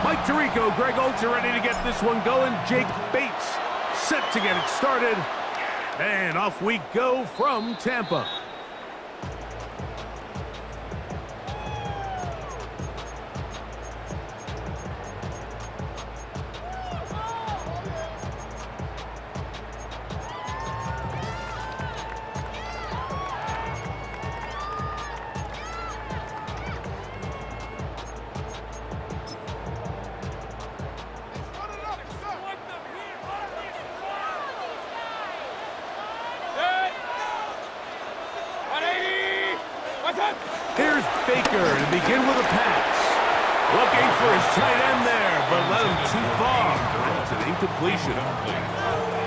Mike Tirico, Greg Olds are ready to get this one going. Jake Bates set to get it started. And off we go from Tampa. Here's Baker to begin with a pass. Looking for his tight end there, but led him too far. That's an incompletion.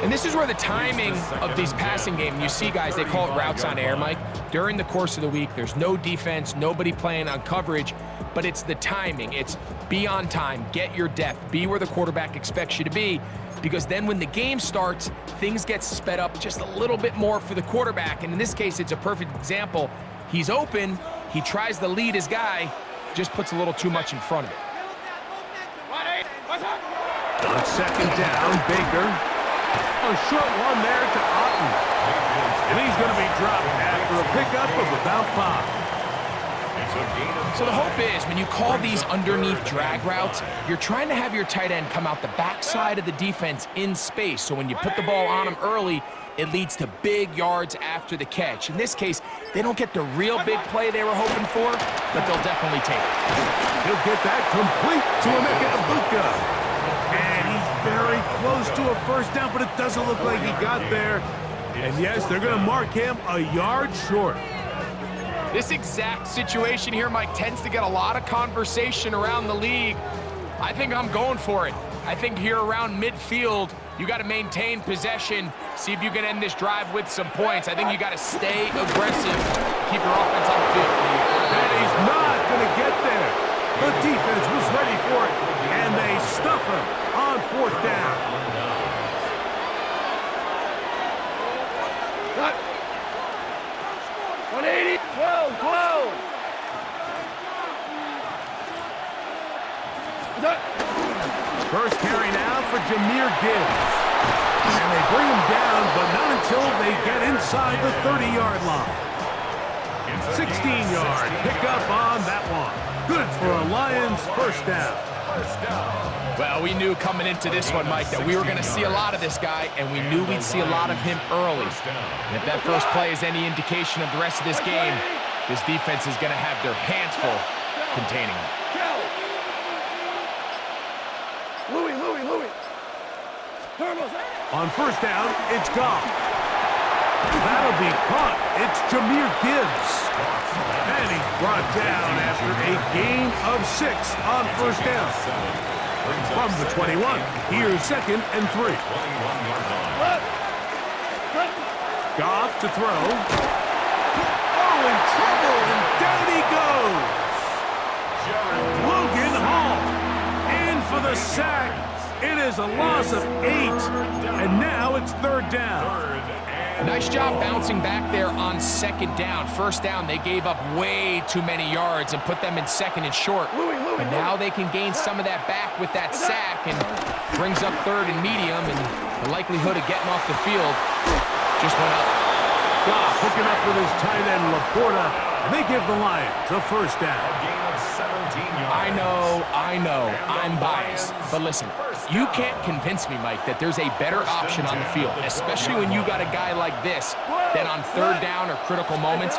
And this is where the timing of these passing games, you see guys, they call it routes on air, Mike. During the course of the week, there's no defense, nobody playing on coverage, but it's the timing. It's be on time, get your depth, be where the quarterback expects you to be, because then when the game starts, things get sped up just a little bit more for the quarterback. And in this case, it's a perfect example. He's open, he tries to lead his guy, just puts a little too much in front of it. On second down, Baker. A short one there to Otten. And he's going to be dropped after a pickup of about 5. So the hope is when you call these underneath drag routes, you're trying to have your tight end come out the backside of the defense in space. So when you put the ball on him early, it leads to big yards after the catch. In this case, they don't get the real big play they were hoping for, but they'll definitely take it. He'll get that complete to Emeka Egbuka. And he's very close to a first down, but it doesn't look like he got there. And yes, they're going to mark him a yard short. This exact situation here, Mike, tends to get a lot of conversation around the league. I think I'm going for it. I think here around midfield, you got to maintain possession, see if you can end this drive with some points. I think you got to stay aggressive, keep your offense on the field. And he's not going to get there. The defense was ready for it, and they stuff him on fourth down. 180, 12. First carry now for Jahmyr Gibbs. And they bring him down, but not until they get inside the 30-yard line. 16-yard pickup on that one. Good for a Lions first down. Well, we knew coming into this one, Mike, that we were going to see a lot of this guy, and we knew we'd see a lot of him early. And if that first play is any indication of the rest of this game, this defense is going to have their hands full containing him. Louis. On first down, it's Goff. That'll be caught. It's Jahmyr Gibbs. And he's brought down after a gain of 6 on first down. From the 21, here's 2nd and 3. Goff to throw. Oh, in trouble, and down he goes. Logan Hall in for the sack. It is a loss of 8, and now it's 3rd down. Nice job bouncing back there on 2nd down. First down, they gave up way too many yards and put them in 2nd and short. But now they can gain some of that back with that sack and brings up 3rd and medium, and the likelihood of getting off the field just went up. Goff hooking up with his tight end, Laporta, and they give the Lions a first down. I know, I'm biased. But listen, you can't convince me, Mike, that there's a better option on the field, especially when you got a guy like this, that on 3rd down or critical moments,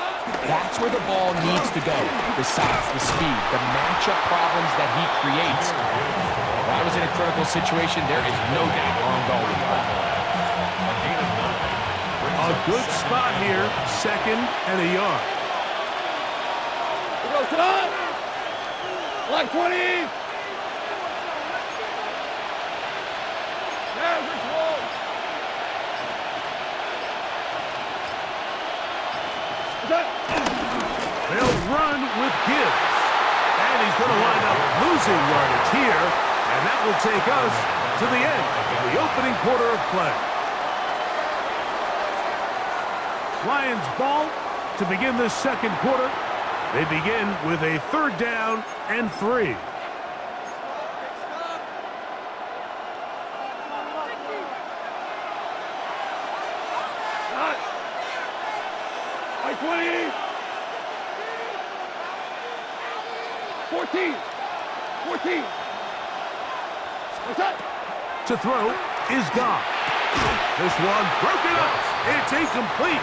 that's where the ball needs to go. The size, the speed, the matchup problems that he creates. If I was in a critical situation, there is no doubt where I'm going with the ball. A good spot here, 2nd and a yard. Like 20. They'll run with Gibbs. And he's going to wind up losing yardage here. And that will take us to the end of the opening quarter of play. Lions ball to begin this 2nd quarter. They begin with a 3rd down and 3. 14. To throw is Goff. This one broken up. It's incomplete.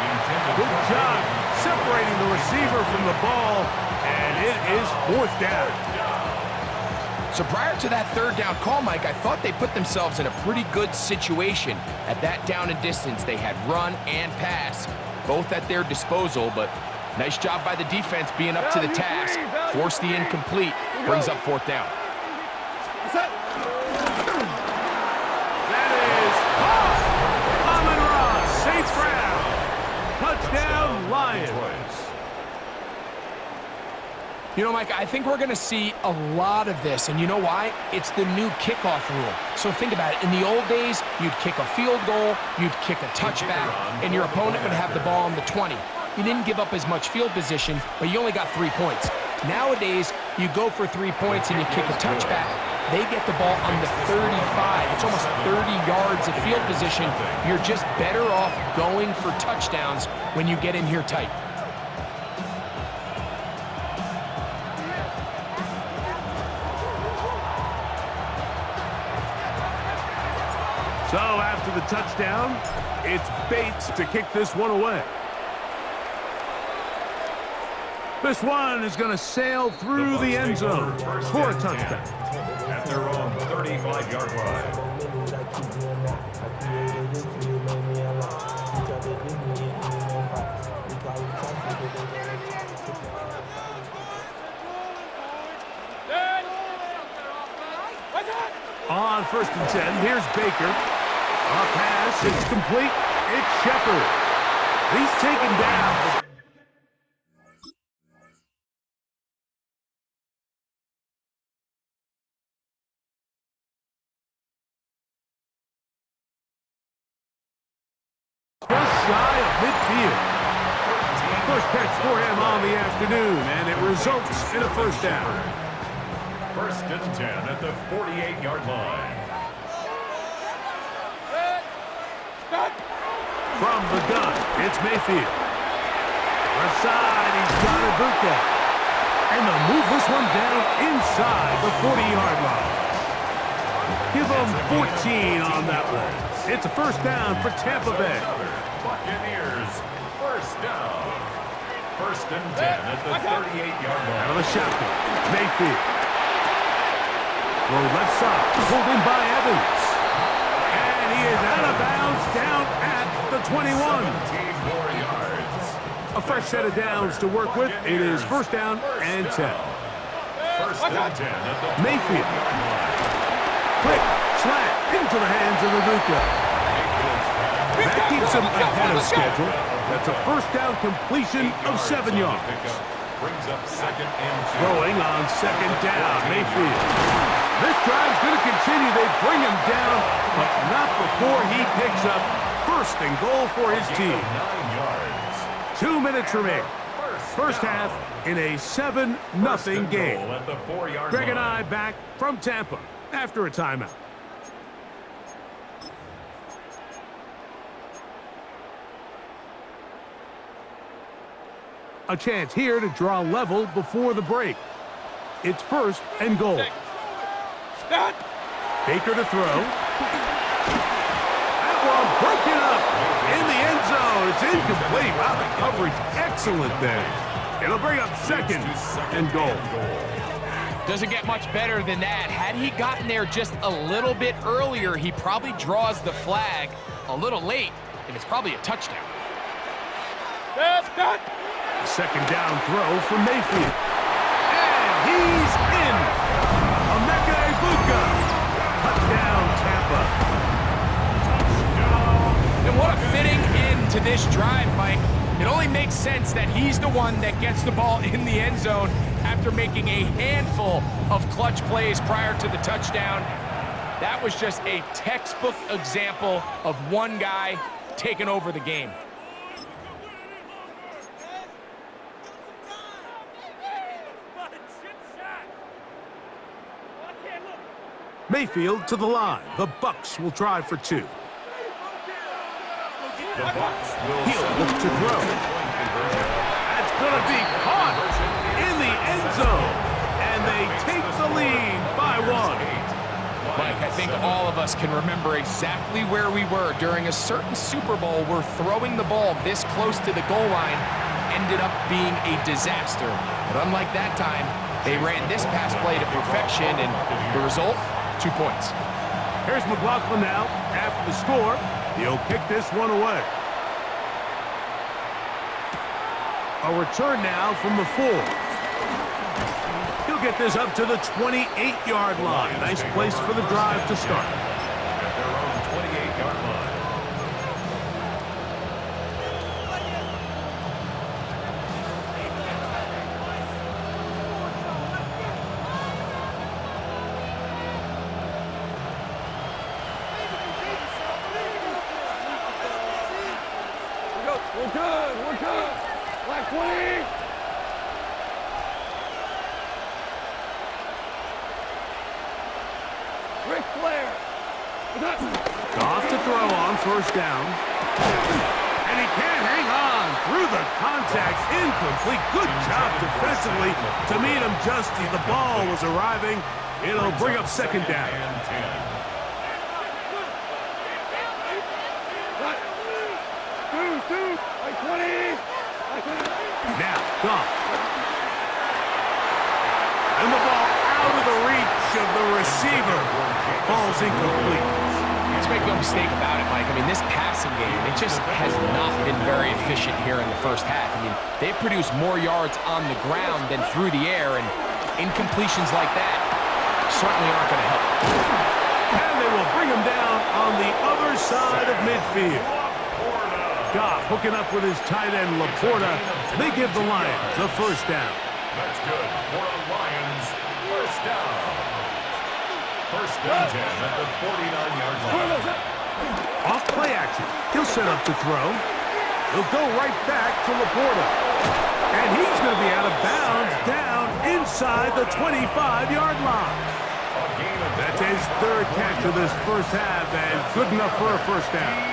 Good job separating the receiver from the ball, and it is 4th down. So prior to that 3rd down call, Mike, I thought they put themselves in a pretty good situation at that down and distance. They had run and pass, both at their disposal, but nice job by the defense being up to the task. Force the incomplete, brings up 4th down. That is Amon-Ra, safe ground. Touchdown, Lions. You know, Mike, I think we're going to see a lot of this, and you know why? It's the new kickoff rule. So think about it. In the old days, you'd kick a field goal, you'd kick a touchback, and your opponent would have the ball on the 20. You didn't give up as much field position, but you only got 3 points. Nowadays, you go for 3 points and you kick a touchback. They get the ball on the 35. It's almost 30 yards of field position. You're just better off going for touchdowns when you get in here tight. So after the touchdown, it's Bates to kick this one away. This one is going to sail through the end zone for a touchdown. At their own 35-yard line. On 1st and 10, here's Baker. A pass, it's complete. It's Shepard. He's taken down. Just shy of midfield. First catch for him on the afternoon, and it results in a 1st down. 1st and 10 at the 48-yard line. From the gun, it's Mayfield. Left side, he's got Ibuka. And they'll move this one down inside the 40-yard line. Give them 14 on that one. It's a 1st down for Tampa Bay. Buccaneers, 1st down. 1st and 10 at the 38-yard line. Out of the shotgun, Mayfield. Throw left side, pulled in by Evans. And he is out of bounds down at the 21. 17 more yards. A fresh set of downs to work with. It is 1st down and 10. 1st and 10 at the Mayfield. Quick slant into the hands of Ibuka. That keeps him ahead of schedule. That's a 1st down completion of 7 yards. Brings up 2nd and 2. Throwing on 2nd down, Mayfield. This drive's going to continue. They bring him down, but not before he picks up 1st and goal for his team. 9 yards. 2 minutes remain. First half in a 7-0 game. At the 4-yard Greg and line. I back from Tampa after a timeout. A chance here to draw level before the break. It's 1st and goal. Baker to throw. That one broken up in the end zone. It's incomplete. Wow, the coverage excellent there. It'll bring up 2nd and goal. Doesn't get much better than that. Had he gotten there just a little bit earlier, he probably draws the flag a little late, and it's probably a touchdown. Second down throw for Mayfield. And he's in. Emeka Ibuka. Touchdown, Tampa. And what a fitting end to this drive, Mike. It only makes sense that he's the one that gets the ball in the end zone after making a handful of clutch plays prior to the touchdown. That was just a textbook example of one guy taking over the game. Mayfield to the line. The Bucs will try for 2. The Bucs will He'll look to throw. That's going to be caught in the end zone. And they I think all of us can remember exactly where we were during a certain Super Bowl where throwing the ball this close to the goal line ended up being a disaster. But unlike that time, they ran this pass play to perfection, and the result, 2 points. Here's McLaughlin now. After the score, he'll kick this one away. A return now from the 4. He'll get this up to the 28-yard line. Nice place for the drive to start. At their own 28-yard line. We're good. We're good. Black 20. Ric Flair. Off to throw on first down. And he can't hang on through the contact. Incomplete. Good job defensively to meet him just as the ball was arriving. It'll bring up second down. Now, Goff. And the ball out of the reach of the receiver. Falls incomplete. Let's make no mistake about it, Mike. I mean, this passing game, it just has not been very efficient here in the first half. I mean, they've produced more yards on the ground than through the air, and incompletions like that certainly aren't going to help. And they will bring him down on the other side of midfield. Goff hooking up with his tight end, Laporta. They give the Lions a first down. That's good for the Lions. First down. First and 10 at the 49-yard line. Off play action. He'll set up to throw. He'll go right back to Laporta. And he's going to be out of bounds down inside the 25-yard line. That's his third catch of this first half, and good enough for a first down.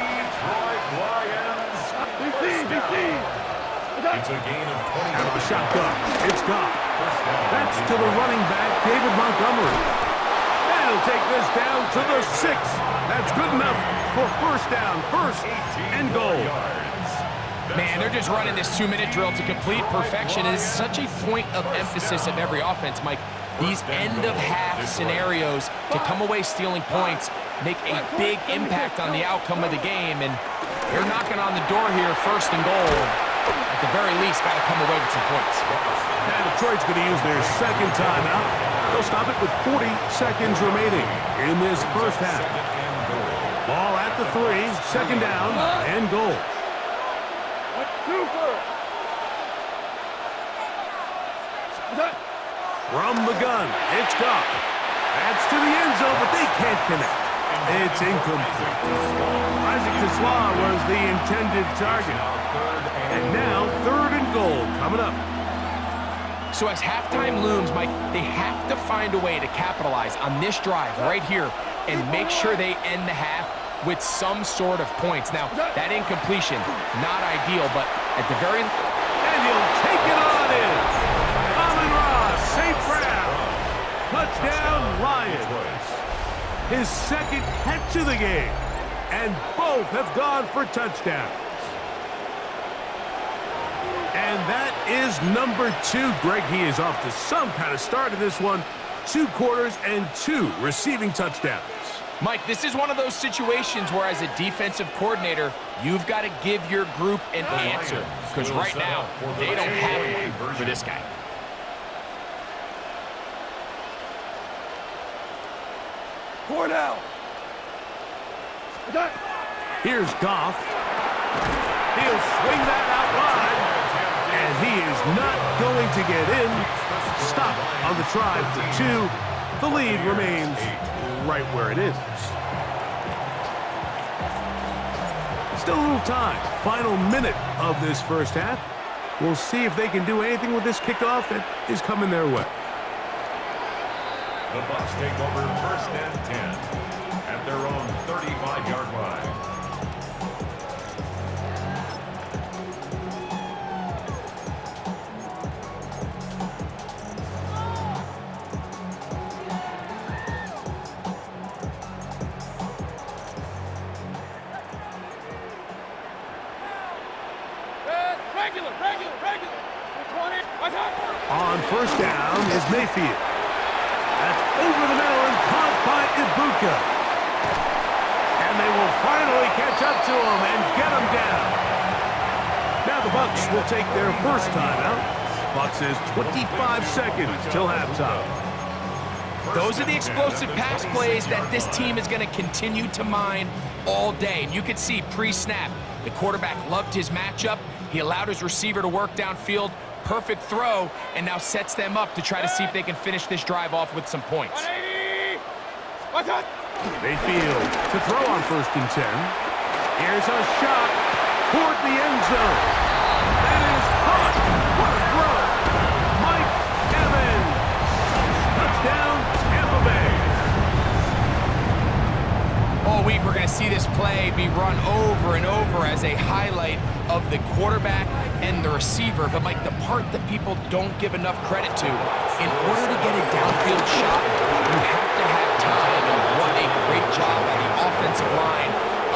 It's a gain of 20. Out of the shotgun, it's Goff. That's to the running back, David Montgomery. And he'll take this down to the 6. That's good enough for first down, first and goal. Man, they're just running this 2-minute drill to complete perfection. It is such a point of emphasis of every offense, Mike. These end-of-half scenarios to come away stealing points make a big impact on the outcome of the game, and they're knocking on the door here, first and goal. At the very least, got to come away with some points. Now Detroit's going to use their second timeout. They'll stop it with 40 seconds remaining in this first half. Ball at the 3, second down and goal. From the gun, it's Goff. That's to the end zone, but they can't connect. It's incomplete. Isaac Tesla was the intended target. And now, third and goal coming up. So as halftime looms, Mike, they have to find a way to capitalize on this drive right here and make sure they end the half with some sort of points. Now, that incompletion, not ideal, but at the very... And he'll take it on in. Amon-Ra St. Brown. Touchdown, Lions. His second catch of the game. And both have gone for touchdowns. And that is number 2. Greg, he is off to some kind of start in this one. 2 quarters and 2 receiving touchdowns. Mike, this is one of those situations where as a defensive coordinator, you've got to give your group an answer. Because right now, they don't have one for this guy. Cordell. Here's Goff. He'll swing that out wide. And he is not going to get in. Stop on the try for 2. The lead remains right where it is. Still a little time. Final minute of this first half. We'll see if they can do anything with this kickoff that is coming their way. The Bucs take over first and 10 at their own 35-yard line. first down is Mayfield. That's over the middle and caught by Ibuka. And they will finally catch up to him and get him down. Now the Bucs will take their first timeout. Clock says 25 seconds till halftime. Those are the explosive pass plays that this team is going to continue to mine all day. And you can see pre-snap, the quarterback loved his matchup. He allowed his receiver to work downfield. Perfect throw, and now sets them up to try to see if they can finish this drive off with some points. Mayfield to throw on 1st and 10. Here's a shot toward the end zone. That is caught. What a throw. Mike Evans. Touchdown, Tampa Bay. All week, we're going to see this play be run over and over as a highlight of the quarterback and the receiver. But, Mike, the part that people don't give enough credit to, in order to get a downfield shot, you have to have time. And what a great job by the offensive line,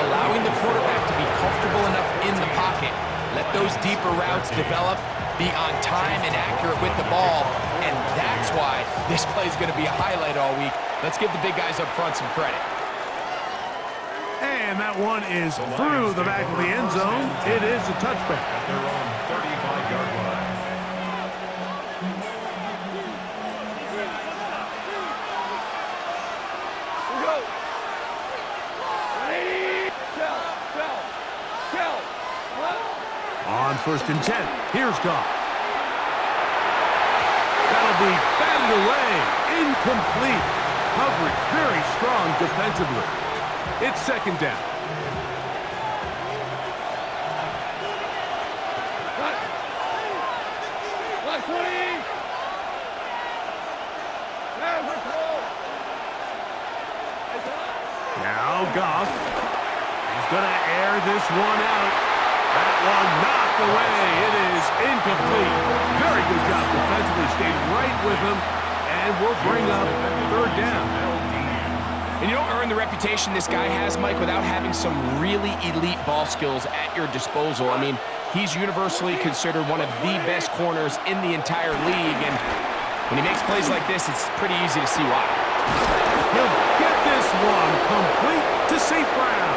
allowing the quarterback to be comfortable enough in the pocket, let those deeper routes develop, be on time and accurate with the ball, and that's why this play is going to be a highlight all week. Let's give the big guys up front some credit. And that one is through the back of the end zone. It is a touchback. At their own 35-yard line. On 1st and 10, here's Goff. That'll be batted away. Incomplete. Coverage very strong defensively. It's 2nd down. Now Goff. He's going to air this one out. That one knocked away. It is incomplete. Very good job defensively. Stayed right with him. And we'll bring up 3rd down. And you don't earn the reputation this guy has, Mike, without having some really elite ball skills at your disposal. I mean, he's universally considered one of the best corners in the entire league. And when he makes plays like this, it's pretty easy to see why. He'll get this one complete to St. Brown.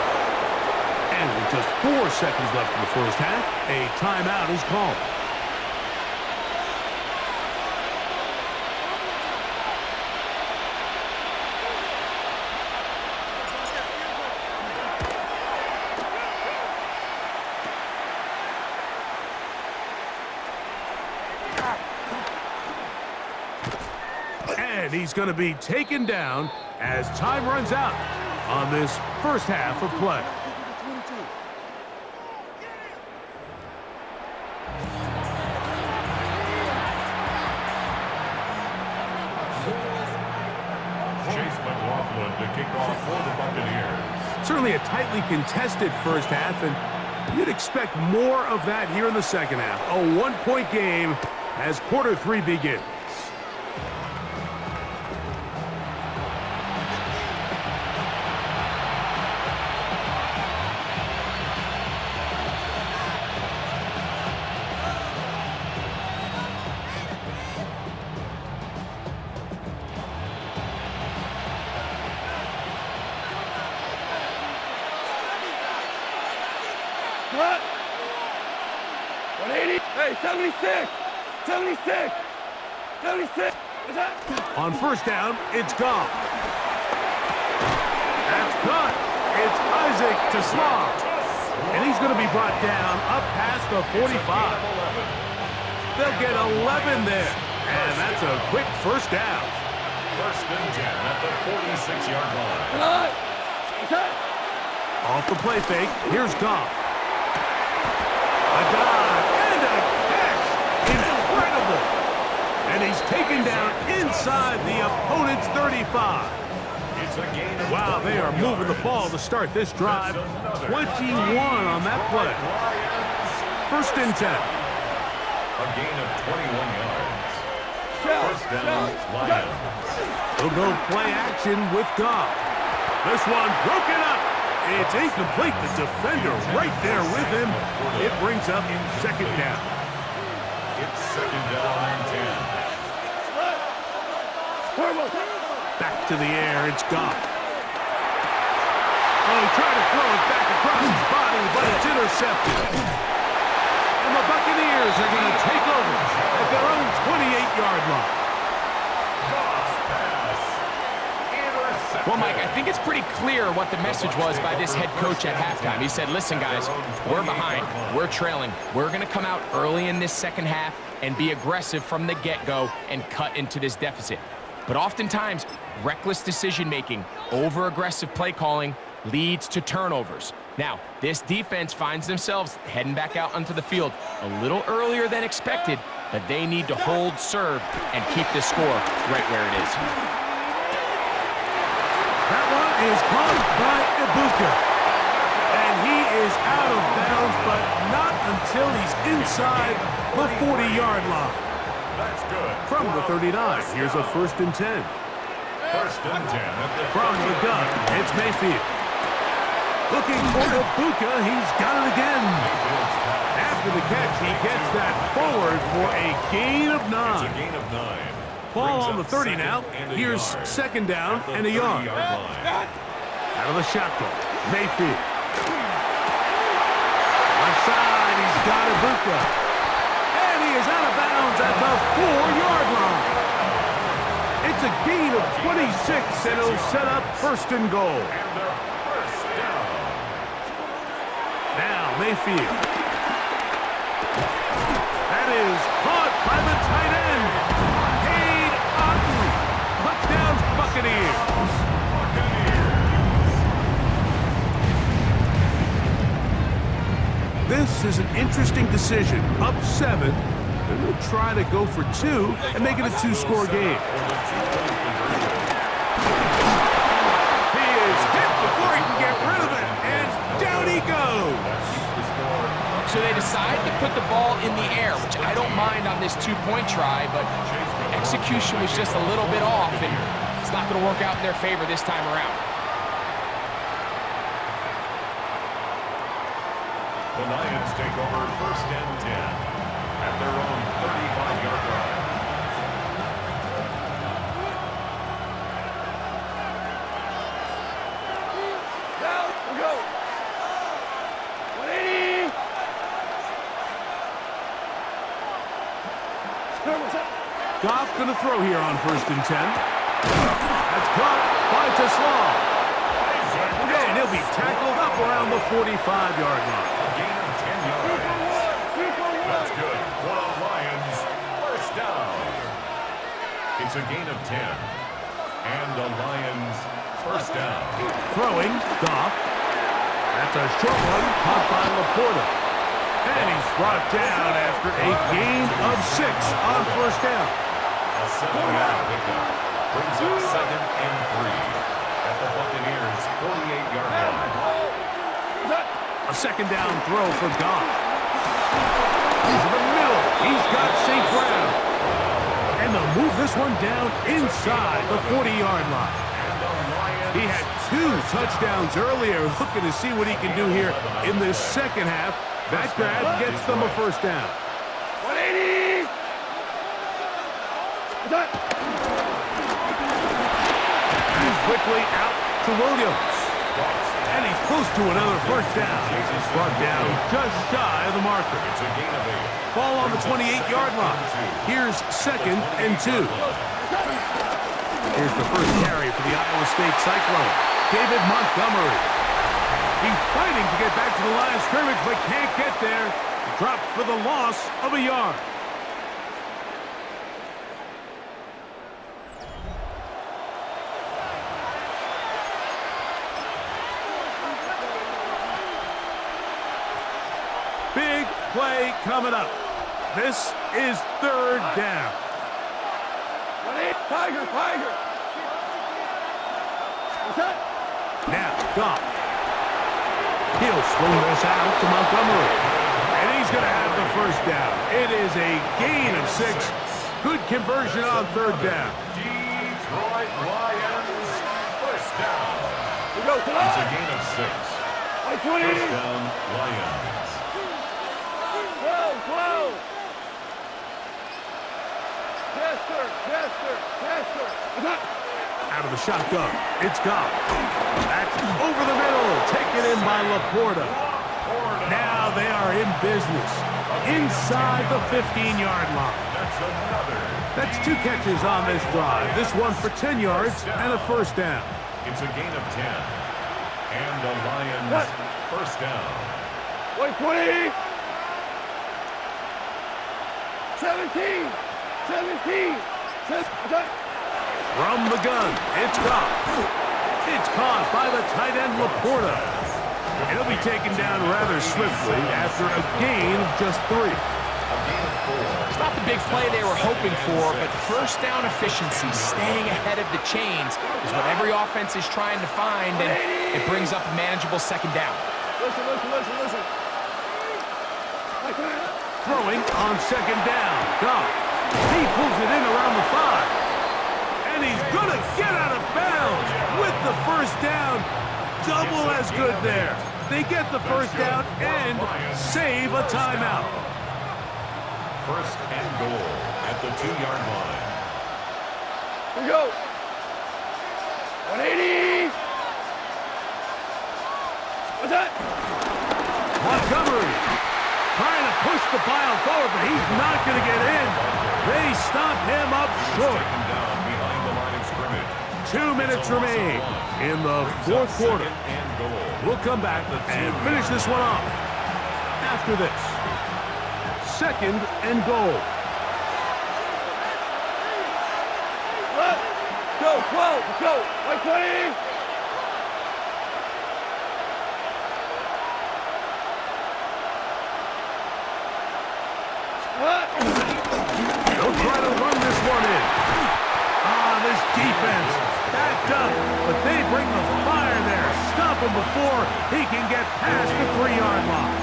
And with just 4 seconds left in the first half, a timeout is called. And he's going to be taken down as time runs out on this first half of play. To kick off for the Buccaneers. Certainly a tightly contested first half, and you'd expect more of that here in the second half. A 1-point game as quarter 3 begins. What? 180. Hey, 76. 76. 76. What's that? On first down, it's Goff. That's cut. It's Isaac to Slav. And he's going to be brought down up past the 45. They'll get 11 there. And that's a quick first down. 1st and 10 at the 46-yard line. What's that? Off the play fake, here's Goff. A dive and a catch. Incredible. And he's taken down inside the opponent's 35. It's a gain of Wow, they are moving the ball to start this drive. 21 on that play. 1st and 10. A gain of 21 yards. 1st down, Lions. They'll go play action with Goff. This one broken up. It's incomplete. The defender right there with him. It brings up 2nd down. It's 2nd down and 10. Back to the air, it's Goff. Oh, he tried to throw it back across his body, but it's intercepted. And the Buccaneers are going to take over at their own 28-yard line. Well, Mike, I think it's pretty clear what the message was by this head coach at halftime. He said, listen, guys, we're behind. We're trailing. We're going to come out early in this second half and be aggressive from the get-go and cut into this deficit. But oftentimes, reckless decision-making, over-aggressive play calling leads to turnovers. Now, this defense finds themselves heading back out onto the field a little earlier than expected, but they need to hold serve and keep this score right where it is. That one is caught by Ibuka. And he is out of bounds, but not until he's inside the 40-yard line. That's good. From the 39, here's a 1st and 10. 1st and 10. From the gun, it's Mayfield. Looking for Ibuka, he's got it again. After the catch, he gets that forward for a gain of 9. It's a gain of 9. Ball on the 30 now. Here's 2nd down and a yard. Out of the shotgun, Mayfield. Left side, he's got Ibuka. And he is out of bounds at the 4-yard line. It's a gain of 26, and it'll set up 1st and goal. Now, Mayfield. That is caught by the tight end. Touchdown, Buccaneers. This is an interesting decision. Up 7. They're going to try to go for 2 and make it a 2-score game. He is hit before he can get rid of it, and down he goes. So they decide to put the ball in the air, which I don't mind on this 2-point try, but execution was just a little bit off, and it's not going to work out in their favor this time around. The Lions take over 1st and 10 at their own 35-yard line. Now, we go. 180. Goff going to throw here on 1st and 10. That's caught by Tesla. And he'll be tackled up around the 45-yard line. Gain of 10 yards. That's good for the Lions. 1st down. It's a gain of 10. And the Lions 1st down. Throwing, Goff. That's a short one caught by Laporta. And he's brought down after a gain of 6 on 1st down. A 7-yard pickup brings up 2nd and 3 at the Buccaneers 48-yard line. A 2nd down throw for Goff. He's in the middle. He's got St. Brown. And they'll move this one down inside the 40-yard line. He had 2 touchdowns earlier, looking to see what he can do here in this second half. That grab gets them a 1st down. 180. And quickly out to Williams. And he's close to another 1st down. He's brought down just shy of the marker. It's a gain of 8. Ball on the 28-yard line. Here's 2nd and 2. Here's the first carry for the Iowa State Cyclone. David Montgomery. He's fighting to get back to the line of scrimmage, but can't get there. Dropped for the loss of a yard. Big play coming up. This is 3rd down. Tiger. Now, Goff. He'll swing this out to Montgomery. And he's going to have the 1st down. It is a gain of 6. Good conversion on 3rd down. Detroit Lions 1st down. We go. It's a gain of 6. 1st down, Lions. 12. Yes, sir. Yes, sir. Yes, sir. Out of the shotgun, it's Goff. That's over the middle, taken in by Laporta. Now they are in business, inside the 15-yard line. That's 2 catches on this drive. This one for 10 yards and a first down. It's a gain of 10. And the Lions first down. 20. 17. 17. From the gun, it's Goff. It's caught by the tight end Laporta. He'll be taken down rather swiftly after a gain of just 3. It's not the big play they were hoping for, but first down efficiency, staying ahead of the chains, is what every offense is trying to find, and it brings up a manageable second down. Listen. Throwing on second down, Goff. He pulls it in around the 5. And he's going to get out of bounds with the first down. Double as good there. They get the first down and save a timeout. First and goal at the 2-yard line. Here we go. 180. What's that? Montgomery trying to push the pile forward, but he's not going to get in. They stop him up short. Taken down behind the line of scrimmage. 2 minutes remain in the fourth quarter. Second and goal. We'll come back and finish this one off after this. Second and goal. Go, 12, go. 120. They'll try to run this one in. This defense backed up, but they bring the fire there. Stop him before he can get past the 3-yard line.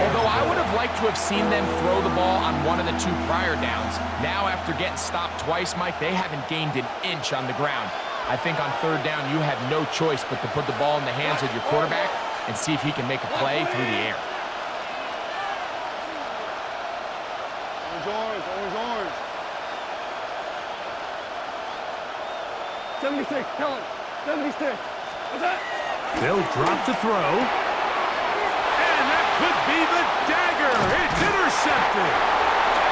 Although I would have liked to have seen them throw the ball on one of the 2 prior downs. Now, after getting stopped twice, Mike, they haven't gained an inch on the ground. I think on third down, you had no choice but to put the ball in the hands of your quarterback and see if he can make a play through the air. Orange. 76, tell him. 76. What's that? They'll drop to throw. And that could be the dagger. It's intercepted.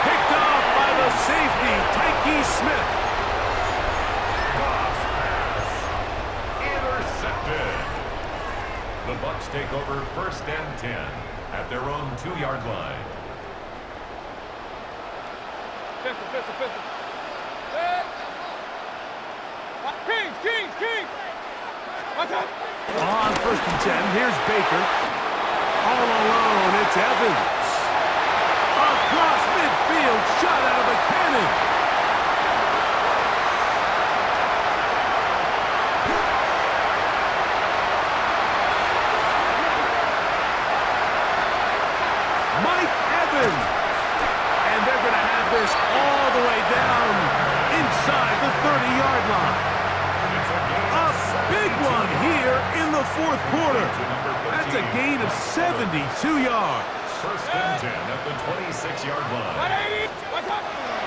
Picked off by the safety, Tyke Smith. Cross pass. Intercepted. The Bucs take over first and 10 at their own 2-yard line. Pistol. Kings. What's up? On first and 10, here's Baker. All alone, it's Evans. Across midfield, shot out of the cannon. Mike Evans. And they're going to have this all the way down inside the 30-yard line. A big one here in the fourth quarter. That's a gain of 72 yards. First and 10 at the 26-yard line. 180. What's up?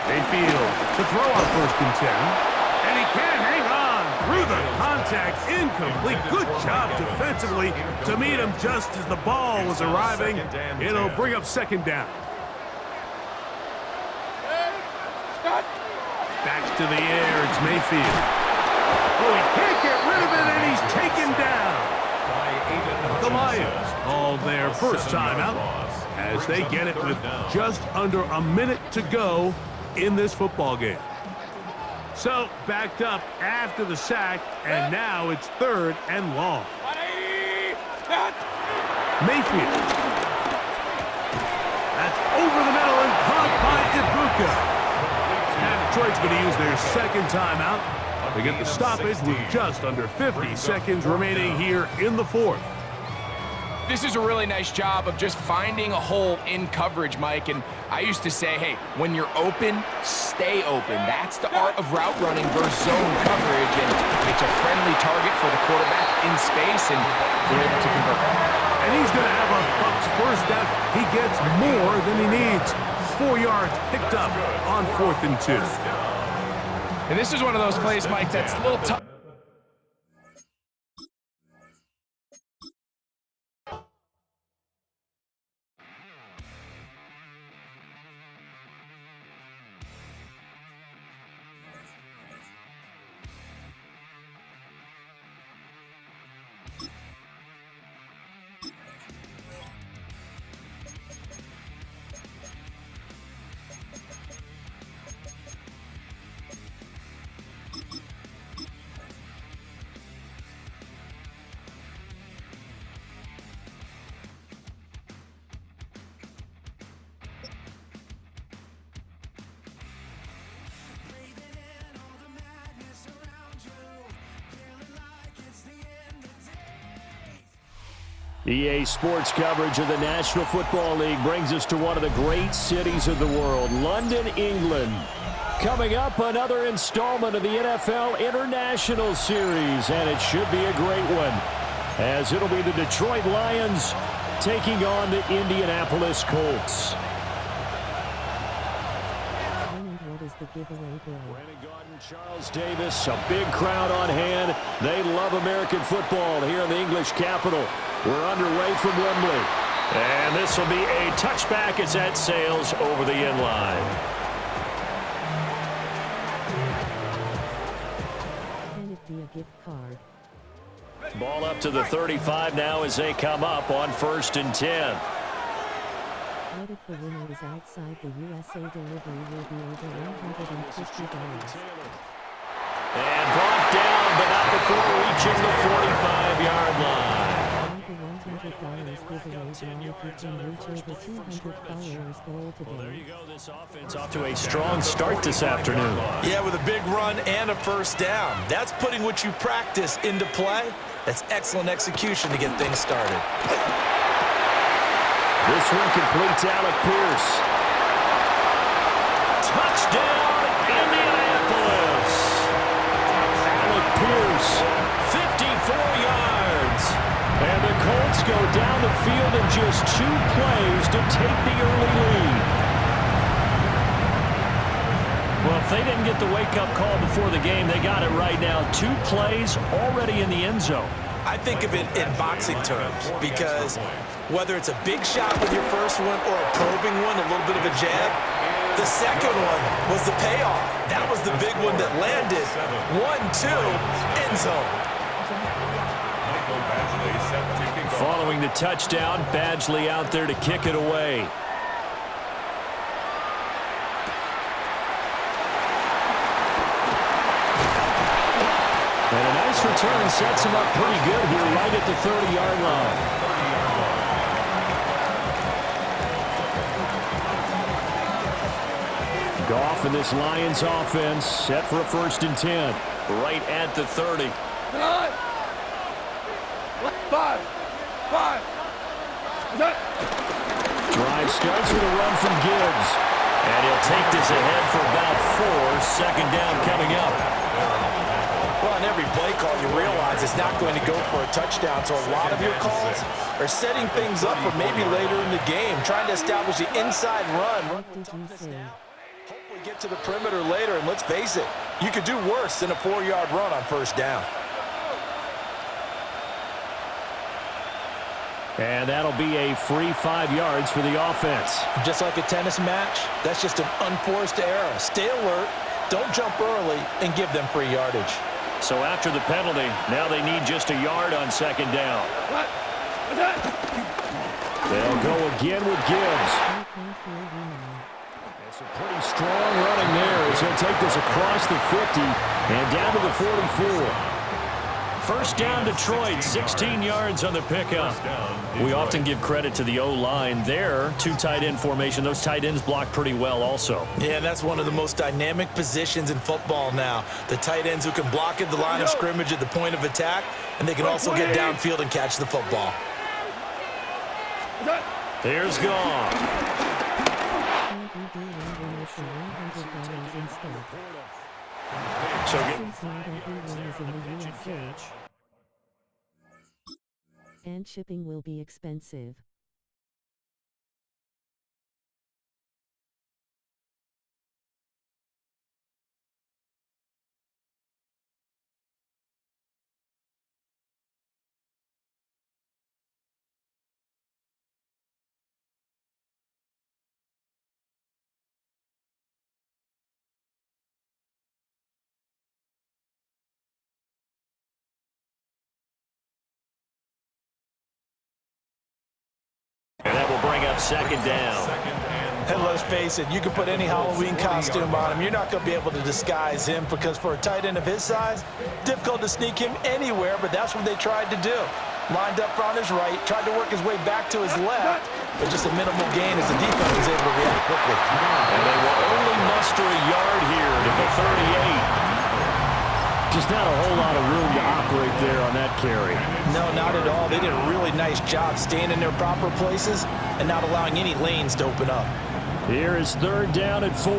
Mayfield to throw on first and 10. And he can't hang on through the contact. Incomplete. Good job defensively to meet him just as the ball was arriving. It'll bring up second down. Back to the air. It's Mayfield. Oh, he can't get rid of it, and he's taken down. The Lions called their first timeout as they get it with just under a minute to go in this football game. So, backed up after the sack, and now it's third and long. Mayfield. That's over the middle and caught by Ibuka. Now Detroit's going to use their second timeout. They get the stoppage with just under 50 seconds remaining here in the fourth. This is a really nice job of just finding a hole in coverage, Mike. And I used to say, hey, when you're open, stay open. That's the art of route running versus zone coverage. And it's a friendly target for the quarterback in space, and they're able to convert. And he's going to have a Bucs first down. He gets more than he needs. 4 yards picked up on 4th and 2. And this is one of those plays, Mike, that's a little tough. EA Sports coverage of the National Football League brings us to one of the great cities of the world, London, England. Coming up, another installment of the NFL International Series, and it should be a great one, as it'll be the Detroit Lions taking on the Indianapolis Colts. Brandon Gaudin, Charles Davis, a big crowd on hand. They love American football here in the English capital. We're underway from Wembley. And this will be a touchback as that sails over the end line. Can it be a gift card? Ball up to the 35 now as they come up on 1st and 10. What if the winner is outside the USA? Delivery will be over $150. And brought down, but not before reaching the 45-yard line. $100 giveaway draw if you can reach over 200 followers goal Well, there today. you go. This offense off to a strong start this afternoon. Yeah, with a big run and a first down. That's putting what you practice into play. That's excellent execution to get things started. This one completes Alec Pierce. Touchdown, Indianapolis. Alec Pierce, 54 yards. And the Colts go down the field in just 2 plays to take the early lead. Well, if they didn't get the wake-up call before the game, they got it right now. 2 plays already in the end zone. I think of it in boxing terms because whether it's a big shot with your first one or a probing one, a little bit of a jab, the second one was the payoff. That was the big one that landed. 1-2, end zone. Following the touchdown, Badgley out there to kick it away. And a nice return sets him up pretty good here right at the 30-yard line. Goff and this Lions offense set for a 1st and 10. Right at the 30. 5. Drive starts with a run from Gibbs. And he'll take this ahead for about 4. 2nd down coming up. Well, on every play call, you realize it's not going to go for a touchdown, so a lot of your calls are setting things up for maybe later in the game, trying to establish the inside run. What did you say? Hopefully get to the perimeter later, and let's face it, you could do worse than a 4-yard run on 1st down. And that'll be a free 5 yards for the offense. Just like a tennis match, that's just an unforced error. Stay alert, don't jump early, and give them free yardage. So after the penalty, now they need just a yard on 2nd down. They'll go again with Gibbs. I can't hear you now. It's a pretty strong running there as he'll take this across the 50 and down to the 44. 1st down Detroit, 16 yards on the pickup. We often give credit to the O-line there. 2 tight end formation. Those tight ends block pretty well also. Yeah, that's one of the most dynamic positions in football now. The tight ends who can block at the line of scrimmage at the point of attack, and they can also get downfield and catch the football. There's Goff. Can't you do one for $100 instead? So Since not everyone is in the USA. And shipping will be expensive. will bring up second down. And let's face it, you can put any Halloween costume on him. You're not going to be able to disguise him because for a tight end of his size, difficult to sneak him anywhere, but that's what they tried to do. Lined up on his right, tried to work his way back to his left, but just a minimal gain as the defense was able to react quickly. And they will only muster a yard here to the 38. Just not a whole lot of room to operate there on that carry. No, not at all. They did a really nice job staying in their proper places and not allowing any lanes to open up. Here is third down at 4.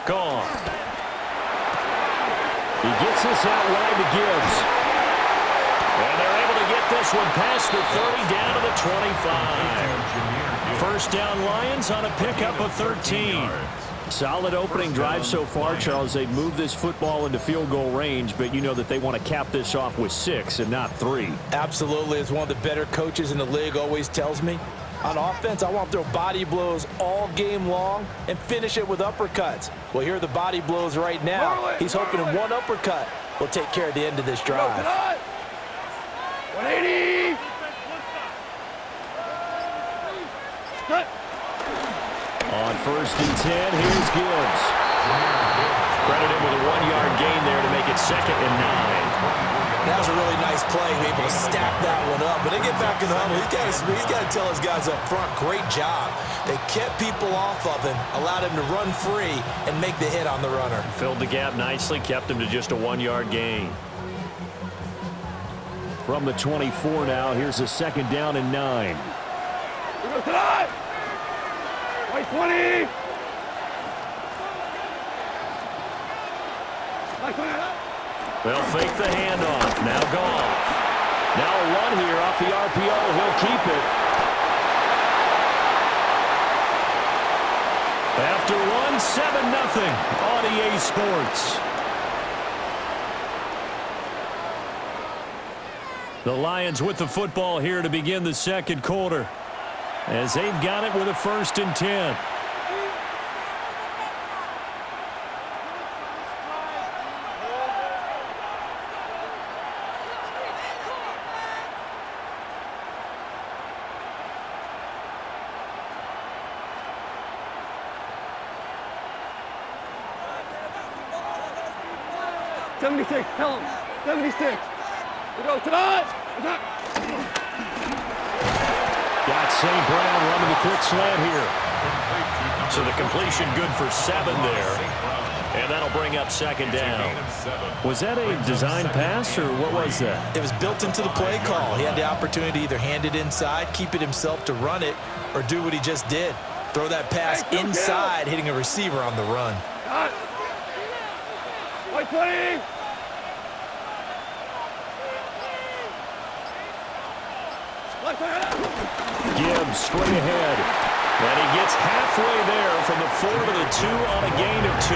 Gone. He gets this out wide to Gibbs. And they're able to get this one past the 30 down to the 25. First down Lions on a pickup of 13. Solid opening drive so far, Charles. They've moved this football into field goal range, but you know that they want to cap this off with 6 and not 3. Absolutely. As one of the better coaches in the league always tells me, on offense, I want to throw body blows all game long and finish it with uppercuts. Well, here are the body blows right now. He's hoping in one uppercut will take care of the end of this drive. 180. On first and 10, here's Gibbs. Credit him with a 1-yard gain there to make it second and 9. That was a really nice play, able to stack that one up. When they get back in the huddle, he's got to tell his guys up front, great job. They kept people off of him, allowed him to run free, and make the hit on the runner. Filled the gap nicely, kept him to just a 1-yard gain. From the 24 now, here's a second down and 9. We go tonight. White 20. They'll fake the handoff. Now Goff. Now a run here off the RPO. He'll keep it. After 1, 7-0 on EA Sports. The Lions with the football here to begin the second quarter, as they've got it with a first and 10. Tell him. 76. We go tonight. Got St. Brown running the quick slant here. So the completion good for 7 there. And that'll bring up second down. Was that a design pass, or what was that? It was built into the play call. He had the opportunity to either hand it inside, keep it himself to run it, or do what he just did. Throw that pass inside, hitting a receiver on the run. White 20. Gibbs straight ahead. And he gets halfway there from the 4 to the 2 on a gain of 2.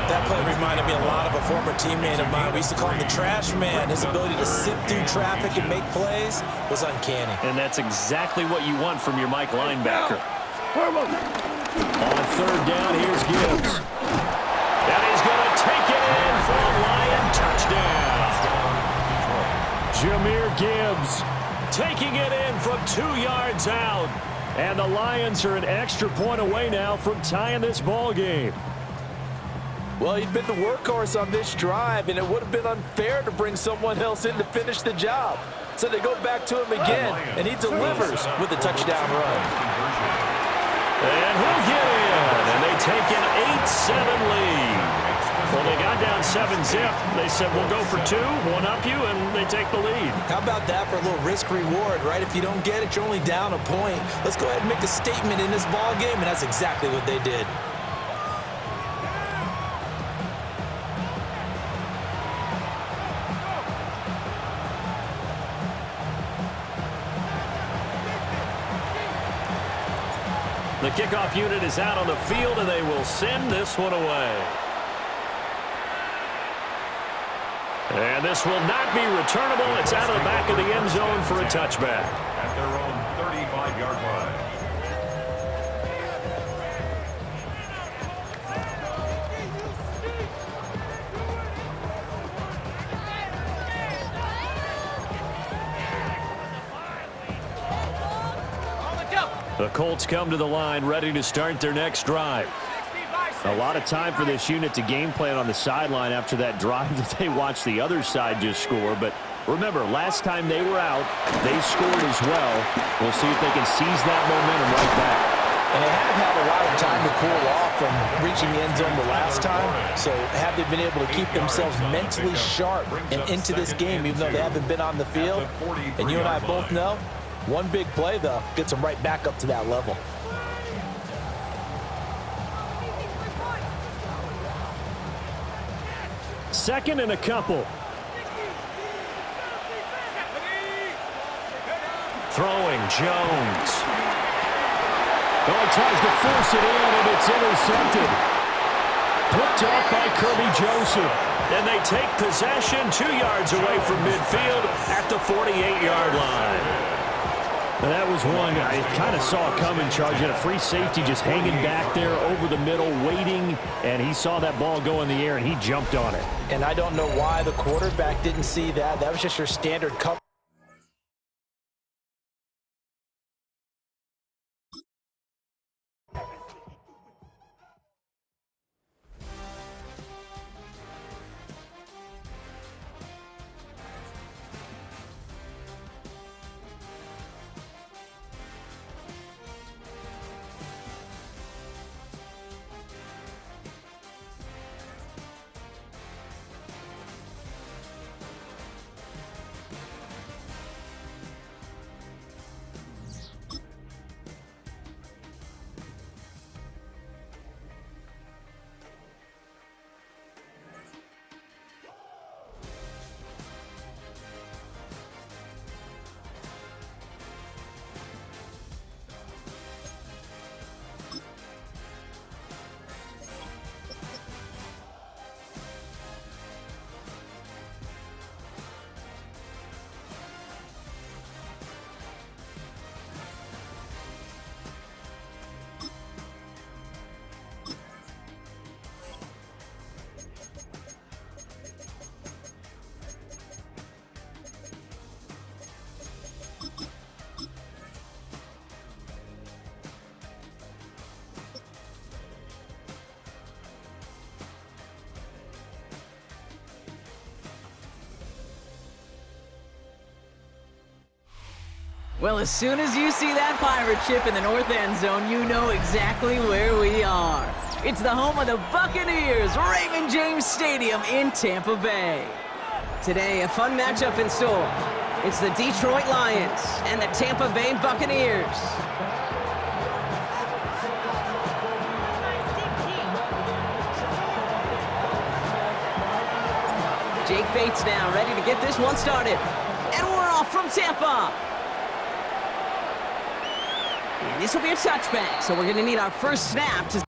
That play reminded me a lot of a former teammate of mine. We used to call him the trash man. His ability to sift through traffic and make plays was uncanny. And that's exactly what you want from your Mike linebacker. On third down, here's Gibbs. And he's going to take it in for a Lion touchdown. Jahmyr Gibbs taking it in from 2 yards out. And the Lions are an extra point away now from tying this ball game. Well, he'd been the workhorse on this drive, and it would have been unfair to bring someone else in to finish the job. So they go back to him again, and he delivers with a touchdown run. And he'll get in, and they take an 8-7 lead. Well, they got down 7-zip. They said, we'll go for 2, one up you, and they take the lead. How about that for a little risk-reward, right? If you don't get it, you're only down a point. Let's go ahead and make a statement in this ball game, and that's exactly what they did. The kickoff unit is out on the field, and they will send this one away. And this will not be returnable. It's out of the back of the end zone for a touchback. At their own 35-yard line. The Colts come to the line ready to start their next drive. A lot of time for this unit to game plan on the sideline after that drive that they watched the other side just score. But remember, last time they were out, they scored as well. We'll see if they can seize that momentum right back. And they have had a lot of time to cool off from reaching the end zone the last time. So have they been able to keep themselves mentally sharp and into this game, even though they haven't been on the field? And you and I both know, one big play, though, gets them right back up to that level. Second and a couple. Throwing, Jones. Oh, he tries to force it in, and it's intercepted. Picked off by Kirby Joseph. And they take possession 2 yards away from midfield at the 48-yard line. And that was one I kind of saw coming, charging a free safety just hanging back there over the middle, waiting, and he saw that ball go in the air, and he jumped on it. And I don't know why the quarterback didn't see that. That was just your standard cover. Well, as soon as you see that pirate ship in the north end zone, you know exactly where we are. It's the home of the Buccaneers, Raymond James Stadium in Tampa Bay. Today, a fun matchup in store. It's the Detroit Lions and the Tampa Bay Buccaneers. Jake Bates now ready to get this one started. And we're off from Tampa. And this will be a touchback, so we're going to need our first snap to...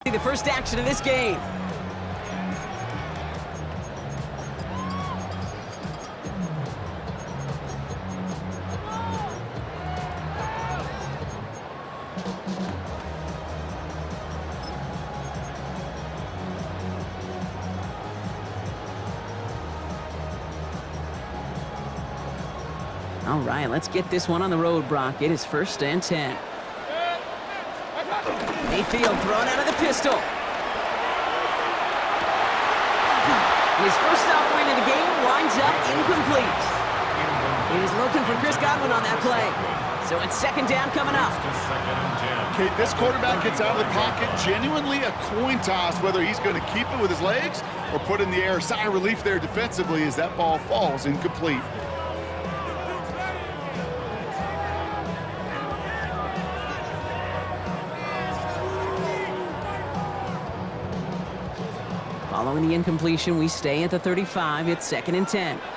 the first action of this game. All right, let's get this one on the road, Brock. It is 1st and 10. Mayfield thrown out of the pistol. And his first offering of the game winds up incomplete. He was looking for Chris Godwin on that play. So it's 2nd down coming up. Okay, this quarterback gets out of the pocket, genuinely a coin toss, whether he's going to keep it with his legs or put in the air. Sigh of relief there defensively as that ball falls incomplete. Following the incompletion, we stay at the 35. It's 2nd and 10. Set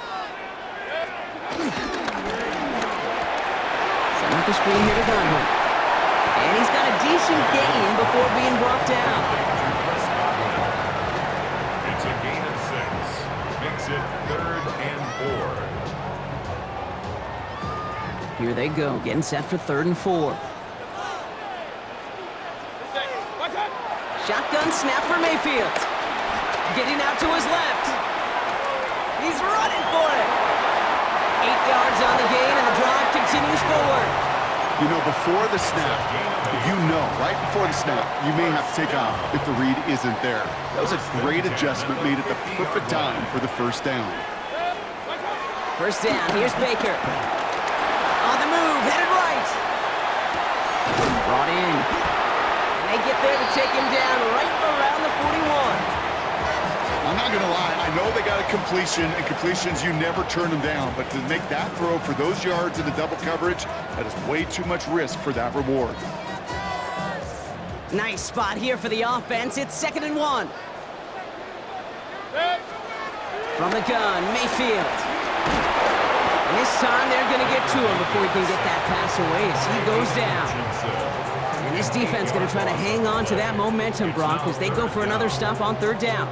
up the screen here to Godwin. And he's got a decent gain before being brought down. It's a gain of 6. Makes it 3rd and 4. Here they go, getting set for 3rd and 4. Shotgun snap for Mayfield. Getting out to his left. He's running for it. 8 yards on the gain, and the drive continues forward. You know, before the snap, right before the snap, you may have to take off if the read isn't there. That was a great adjustment made at the perfect time for the first down. First down, here's Baker. On the move, headed right. Brought in. And they get there to take him down right around the 41. I'm not going to lie, I know they got a completion, and completions, you never turn them down. But to make that throw for those yards in the double coverage, that is way too much risk for that reward. Nice spot here for the offense. It's 2nd and 1. From the gun, Mayfield. And this time they're going to get to him before he can get that pass away as he goes down. And this defense going to try to hang on to that momentum, Brock, as they go for another stop on 3rd down.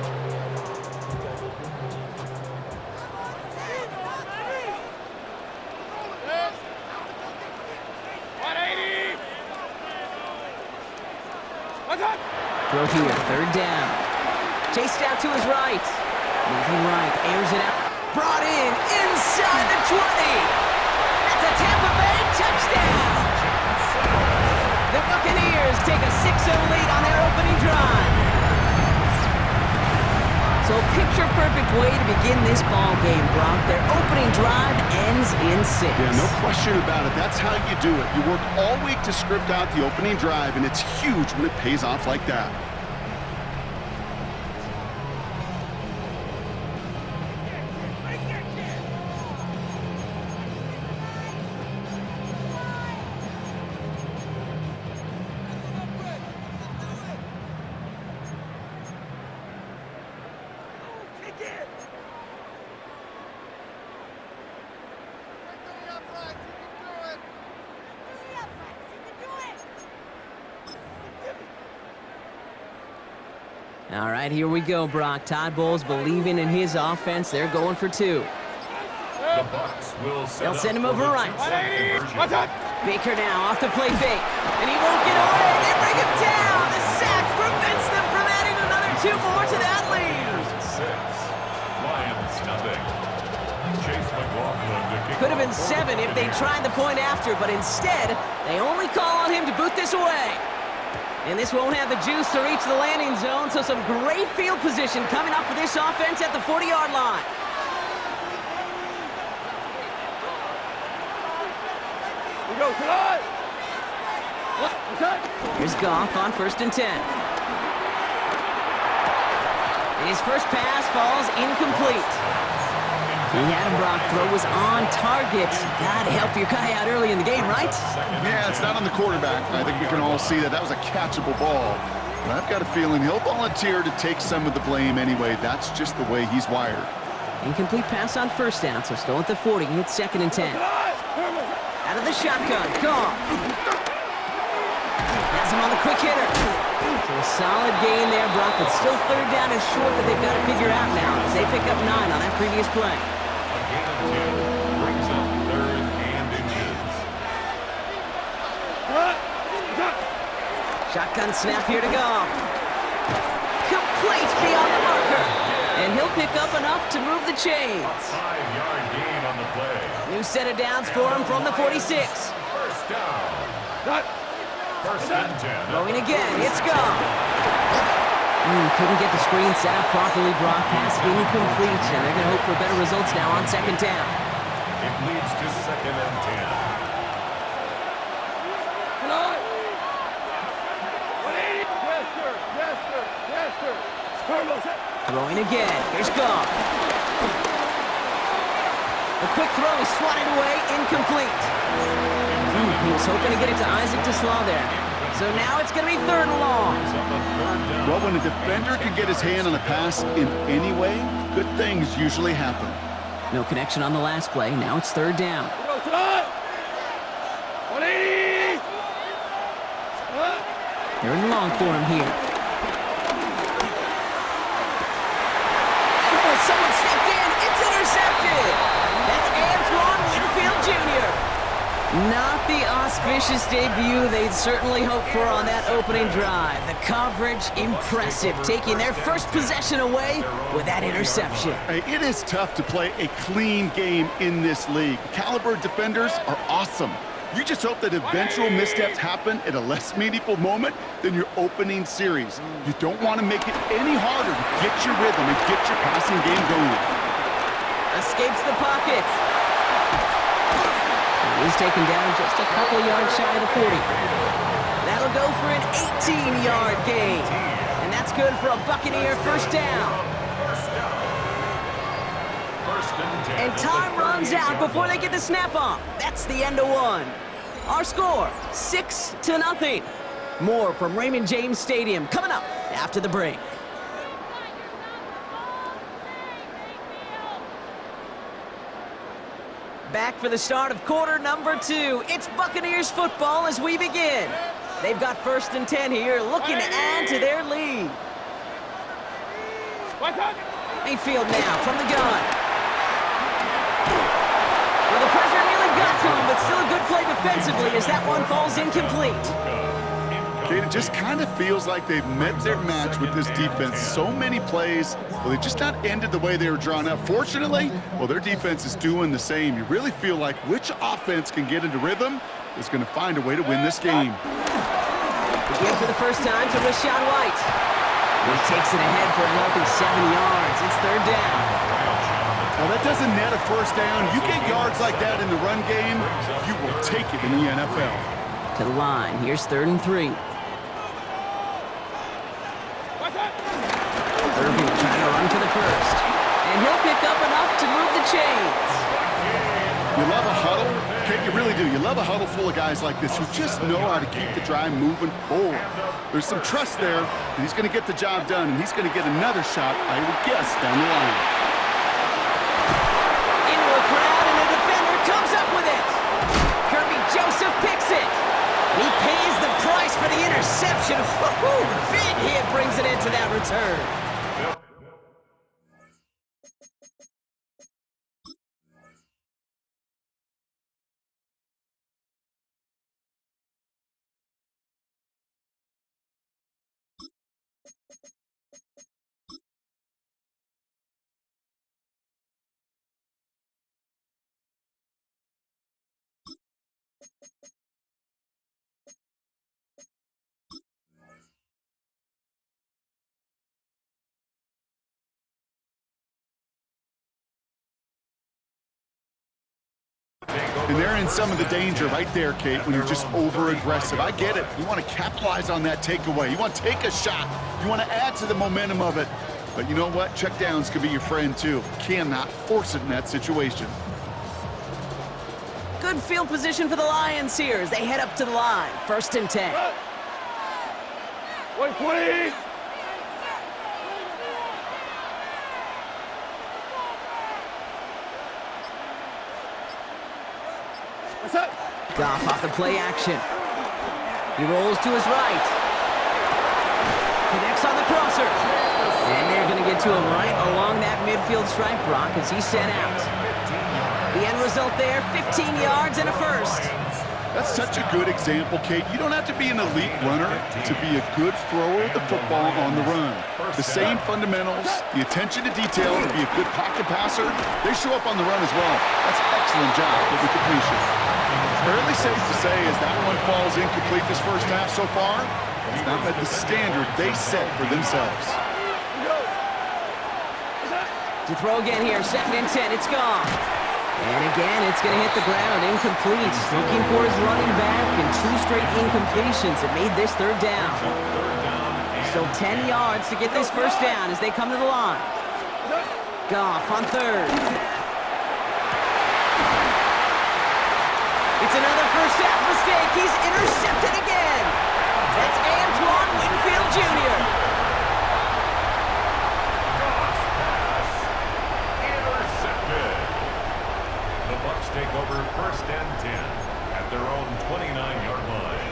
Throw here, 3rd down. Chased out to his right. Moving right, airs it out. Brought in, inside the 20. That's a Tampa Bay touchdown. The Buccaneers take a 6-0 lead on their opening drive. So picture-perfect way to begin this ball game, Brock. Their opening drive ends in 6. Yeah, no question about it. That's how you do it. You work all week to script out the opening drive, and it's huge when it pays off like that. All right, here we go, Brock. Todd Bowles believing in his offense. They're going for 2. They'll send him over right. Baker now off the play fake. And he won't get away. They bring him down. The sack prevents them from adding another 2 more to that lead. 6, Lions nothing. Chase McLaughlin. Could have been 7 if they tried the point after, but instead, they only call on him to boot this away. And this won't have the juice to reach the landing zone, so some great field position coming up for this offense at the 40-yard line. We go tonight. Here's Goff on 1st and 10. And his first pass falls incomplete. He had him, Brock. Throw was on target. Gotta help your guy out early in the game, right? Yeah, it's not on the quarterback. I think we can all see that was a catchable ball. But I've got a feeling he'll volunteer to take some of the blame anyway. That's just the way he's wired. Incomplete pass on 1st down, so still at the 40. It's 2nd and 10. Out of the shotgun, Goff. Has him on the quick hitter. So a solid gain there, Brock, but still 3rd down and short that they've got to figure out now as they pick up 9 on that previous play. Brings up 3rd and inches. Shotgun snap here to Goff. Complete beyond the marker. And he'll pick up enough to move the chains. 5-yard gain on the play. New set of downs for him from the 46. First down. First and 10. Throwing again, it's Goff. Couldn't get the screen set up properly, Brock. Pass incomplete, and they're going to hope for better results now on 2nd down. It leads to 2nd and 10. Throwing again, here's Goff. A quick throw is swatted away, incomplete. He was hoping to get it to Isaac to Slaw there. So now it's going to be 3rd and long. Well, when a defender can get his hand on a pass in any way, good things usually happen. No connection on the last play. Now it's 3rd down. 180. 3rd and long for him here. And someone stepped in. It's intercepted. That's Antoine Winfield Jr. Not the auspicious debut they'd certainly hoped for on that opening drive. The coverage, impressive, taking their first possession away with that interception. Hey, it is tough to play a clean game in this league. Caliber defenders are awesome. You just hope that eventual missteps happen at a less meaningful moment than your opening series. You don't want to make it any harder to get your rhythm and get your passing game going. Escapes the pocket. He's taken down just a couple yards shy of the 40. That'll go for an 18-yard gain. And that's good for a Buccaneer first down. And time runs out before they get the snap off. That's the end of one. Our score, 6-0. More from Raymond James Stadium coming up after the break. Back for the start of quarter number 2. It's Buccaneers football as we begin. They've got 1st and 10 here, looking to add to their lead. Mayfield now from the gun. Well, the pressure nearly got to him, but still a good play defensively as that one falls incomplete. Okay, it just kind of feels like they've met their match with this defense. So many plays, well, they just not ended the way they were drawn up. Fortunately, well, their defense is doing the same. You really feel like which offense can get into rhythm is going to find a way to win this game. Again for the first time to Rashawn White. He takes it ahead for a healthy 7 yards. It's 3rd down. Well, that doesn't net a first down. You get yards like that in the run game, you will take it in the NFL. To the line. Here's 3rd and 3. Irving trying to run for the first. And he'll pick up enough to move the chains. You love a huddle? Okay, you really do. You love a huddle full of guys like this who just know how to keep the drive moving forward. There's some trust there that he's going to get the job done, and he's going to get another shot, I would guess, down the line. Into a crowd, and a defender comes up with it. Kirby Joseph picks it. And he pays the price for the interception. Woo-hoo! Big hit brings it into that return. And they're in some of the danger right there, Kate, when you're just over-aggressive. I get it. You want to capitalize on that takeaway. You want to take a shot. You want to add to the momentum of it. But you know what? Checkdowns could be your friend, too. Cannot force it in that situation. Good field position for the Lions here as they head up to the line. 1st and 10. 120! Goff off the play action. He rolls to his right. Connects on the crosser. And they're going to get to him right along that midfield stripe, Brock, as he's sent out. The end result there, 15 yards and a first. That's such a good example, Kate. You don't have to be an elite runner to be a good thrower of the football on the run. The same fundamentals, the attention to detail to be a good pocket passer, they show up on the run as well. That's an excellent job with the completion. Fairly safe to say as that one falls incomplete this first half so far, it's not met the standard they set for themselves. To throw again here, 2nd and 10, it's gone. And again, it's going to hit the ground, incomplete. Looking for his running back, and 2 straight incompletions. It made this 3rd down. Still 10 yards to get this first down as they come to the line. Goff on 3rd. It's another first half mistake. He's intercepted again. That's Antoine Winfield Jr. Take over 1st and 10 at their own 29-yard line.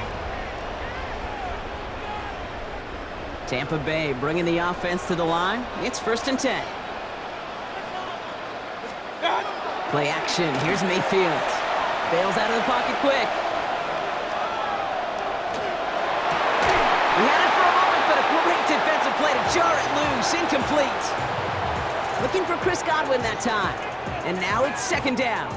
Tampa Bay bringing the offense to the line. It's 1st and 10. Play action. Here's Mayfield. Bails out of the pocket quick. He had it for a moment, but a great defensive play to jar it loose. Incomplete. Looking for Chris Godwin that time. And now it's second down.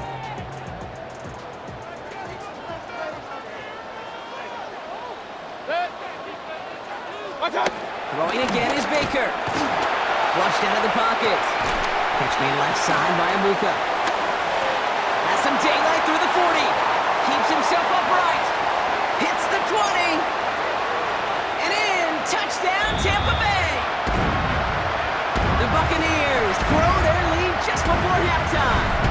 Throwing again is Baker. Flushed out of the pocket. Catch made left side by Amuka. Has some daylight through the 40. Keeps himself upright. Hits the 20. And in. Touchdown, Tampa Bay. The Buccaneers grow their lead just before halftime.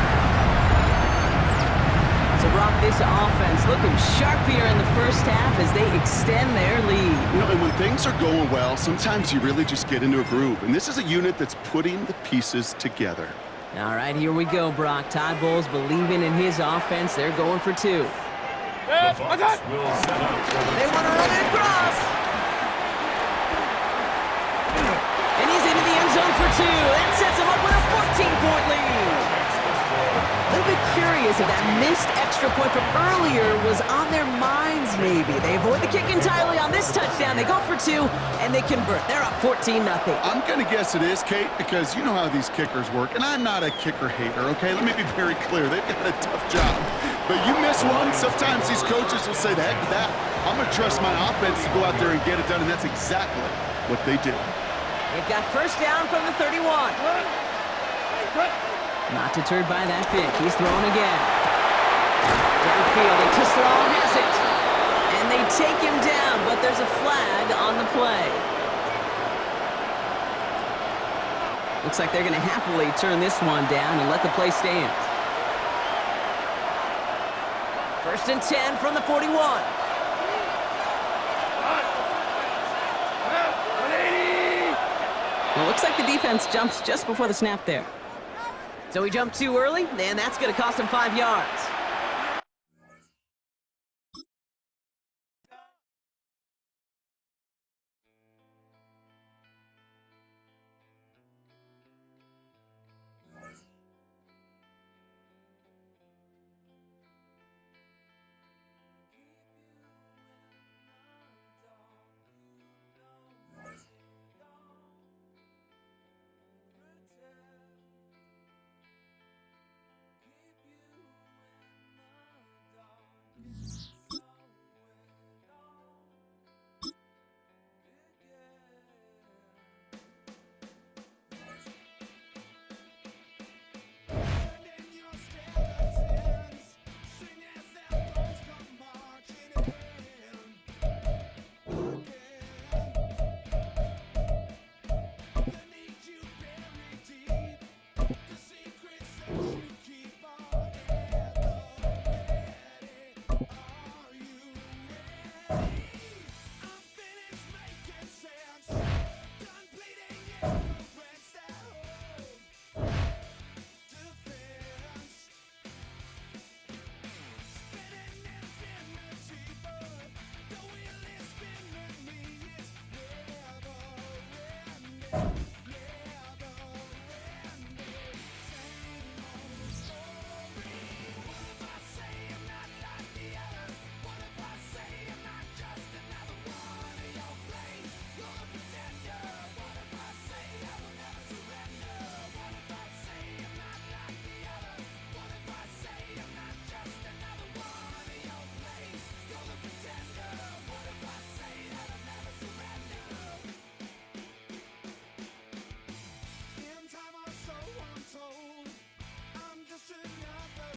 So, Brock, this offense looking sharp here in the first half as they extend their lead. You know, and when things are going well, sometimes you really just get into a groove. And this is a unit that's putting the pieces together. All right, here we go, Brock. Todd Bowles believing in his offense. They're going for two. The Bucs will set up for the They want to run it across. And he's into the end zone for two. That sets him up with a 14-point lead. A little bit curious if that missed extra point from earlier was on their minds, maybe. They avoid the kick entirely on this touchdown. They go for two, and they convert. They're up 14-0. I'm going to guess it is, Kate, because you know how these kickers work. And I'm not a kicker hater, okay? Let me be very clear. They've got a tough job. But you miss one, sometimes these coaches will say, the heck with that. I'm going to trust my offense to go out there and get it done, and that's exactly what they did. They've got first down from the 31. Not deterred by that pick. He's throwing again. Downfield, and Tislau has it. And they take him down, but there's a flag on the play. Looks like they're going to happily turn this one down and let the play stand. First and 10 from the 41. Well, looks like the defense jumps just before the snap there. So he jumped too early, and that's going to cost him 5 yards.